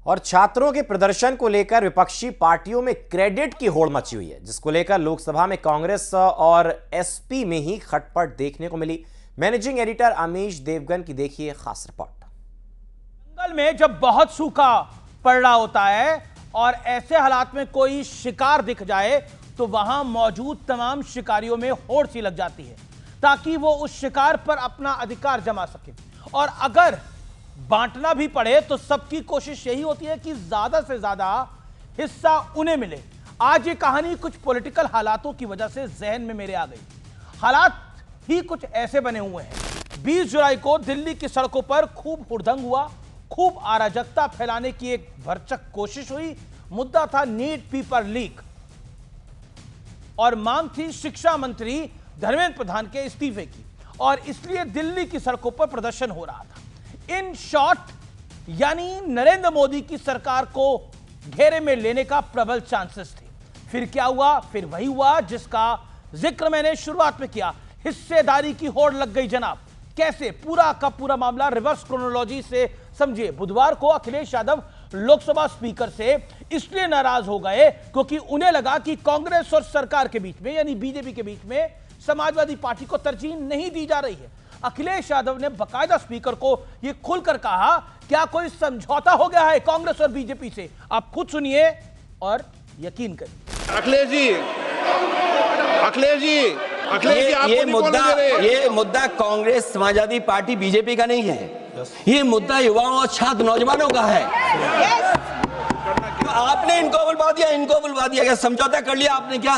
और छात्रों के प्रदर्शन को लेकर विपक्षी पार्टियों में क्रेडिट की होड़ मची हुई है, जिसको लेकर लोकसभा में कांग्रेस और एसपी में ही खटपट देखने को मिली। मैनेजिंग एडिटर अमीश देवगन की देखिए खास रिपोर्ट। जंगल में जब बहुत सूखा पड़ रहा होता है और ऐसे हालात में कोई शिकार दिख जाए तो वहां मौजूद तमाम शिकारियों में होड़ सी लग जाती है ताकि वो उस शिकार पर अपना अधिकार जमा सके। और अगर बांटना भी पड़े तो सबकी कोशिश यही होती है कि ज्यादा से ज्यादा हिस्सा उन्हें मिले। आज ये कहानी कुछ पॉलिटिकल हालातों की वजह से जहन में मेरे आ गई। हालात ही कुछ ऐसे बने हुए हैं। 20 जुलाई को दिल्ली की सड़कों पर खूब हुड़दंग हुआ, खूब अराजकता फैलाने की एक भरचक कोशिश हुई। मुद्दा था नीट पेपर लीक और मांग थी शिक्षा मंत्री धर्मेंद्र प्रधान के इस्तीफे की, और इसलिए दिल्ली की सड़कों पर प्रदर्शन हो रहा था। इन शॉर्ट यानी नरेंद्र मोदी की सरकार को घेरे में लेने का प्रबल चांसेस थे। फिर क्या हुआ? फिर वही हुआ जिसका जिक्र मैंने शुरुआत में किया। हिस्सेदारी की होड़ लग गई जनाब। कैसे? पूरा का पूरा मामला रिवर्स क्रोनोलॉजी से समझिए। बुधवार को अखिलेश यादव लोकसभा स्पीकर से इसलिए नाराज हो गए क्योंकि उन्हें लगा कि कांग्रेस और सरकार के बीच में यानी बीजेपी के बीच में समाजवादी पार्टी को तरजीह नहीं दी जा रही है। अखिलेश यादव ने बकायदा स्पीकर को यह खुलकर कहा, क्या कोई समझौता हो गया है कांग्रेस और बीजेपी से? आप खुद सुनिए और यकीन करिए। अखिलेश जी ये मुद्दा कांग्रेस समाजवादी पार्टी बीजेपी का नहीं है। ये मुद्दा युवाओं और छात्र नौजवानों का है। तो आपने इनको बुलवा दिया क्या? समझौता कर लिया आपने क्या?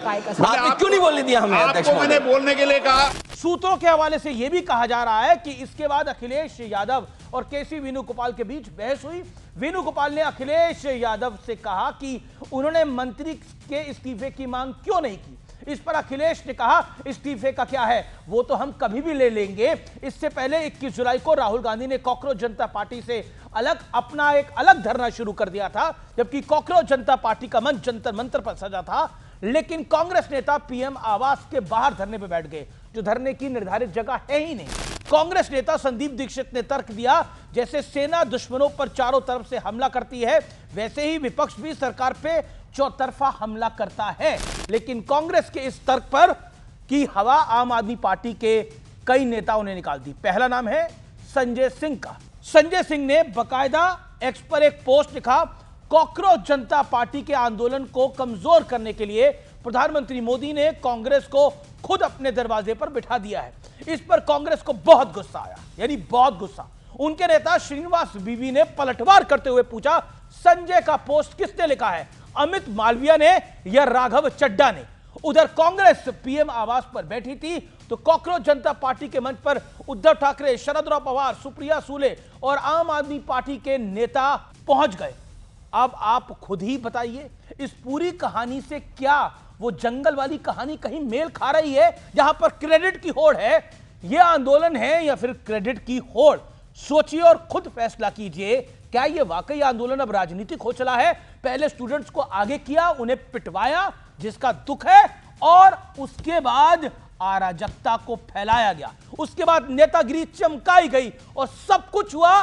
आपने क्यों नहीं बोलने दिया हमें? आपको मैंने बोलने के लिए कहा। सूत्रों के हवाले से यह भी कहा जा रहा है कि इसके बाद अखिलेश यादव और केसी वेणुगोपाल के बीच बहस हुई। वेणुगोपाल ने अखिलेश यादव से कहा कि उन्होंने मंत्री के इस्तीफे की मांग क्यों नहीं की। इस पर अखिलेश ने कहा, इस्तीफे का क्या है, वो तो हम कभी भी ले लेंगे। इससे पहले 21 जुलाई को राहुल गांधी ने कॉकरोच जनता पार्टी से अपना एक अलग धरना शुरू कर दिया था, जबकि कॉकरोच जनता पार्टी का मंच जंतर मंतर पर सजा था। लेकिन कांग्रेस नेता पीएम आवास के बाहर धरने पर बैठ गए, जो धरने की निर्धारित जगह है ही नहीं। कांग्रेस नेता संदीप दीक्षित ने तर्क दिया, जैसे सेना दुश्मनों पर चारों तरफ से हमला करती है, वैसे ही विपक्ष भी सरकार पे चौतरफा हमला करता है। लेकिन कांग्रेस के इस तर्क पर की हवा आम आदमी पार्टी के कई नेताओं ने निकाल दी। पहला नाम है संजय सिंह का। संजय सिंह ने बकायदा एक्स पर एक पोस्ट लिखा, कॉकरोच जनता पार्टी के आंदोलन को कमजोर करने के लिए प्रधानमंत्री मोदी ने कांग्रेस को खुद अपने दरवाजे पर बिठा दिया है। इस पर कांग्रेस को बहुत गुस्सा आया, यानी बहुत गुस्सा। उनके नेता श्रीनिवास बीवी ने पलटवार करते हुए पूछा, संजय का पोस्ट किसने लिखा है, अमित मालविया ने या राघव चड्ढा ने? उधर कांग्रेस पीएम आवास पर बैठी थी तो कॉकरोच जनता पार्टी के मंच पर उद्धव ठाकरे, शरद पवार, सुप्रिया सूले और आम आदमी पार्टी के नेता पहुंच गए। अब आप खुद ही बताइए, इस पूरी कहानी से क्या वो जंगल वाली कहानी कहीं मेल खा रही है जहां पर क्रेडिट की होड़ है? यह आंदोलन है या फिर क्रेडिट की होड़? सोचिए और खुद फैसला कीजिए। क्या यह वाकई आंदोलन अब राजनीतिक हो चला है? पहले स्टूडेंट्स को आगे किया, उन्हें पिटवाया, जिसका दुख है, और उसके बाद अराजकता को फैलाया गया, उसके बाद नेतागिरी चमकाई गई और सब कुछ हुआ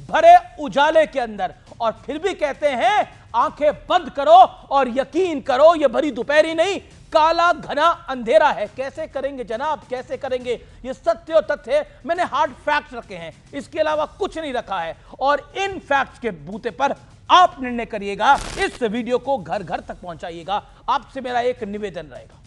भरे उजाले के अंदर। और फिर भी कहते हैं आंखें बंद करो और यकीन करो, यह भरी दोपहरी नहीं, काला घना अंधेरा है। कैसे करेंगे जनाब, कैसे करेंगे? ये सत्य और तथ्य मैंने हार्ड फैक्ट्स रखे हैं, इसके अलावा कुछ नहीं रखा है। और इन फैक्ट्स के बूते पर आप निर्णय करिएगा। इस वीडियो को घर घर तक पहुंचाइएगा। आपसे मेरा एक निवेदन रहेगा।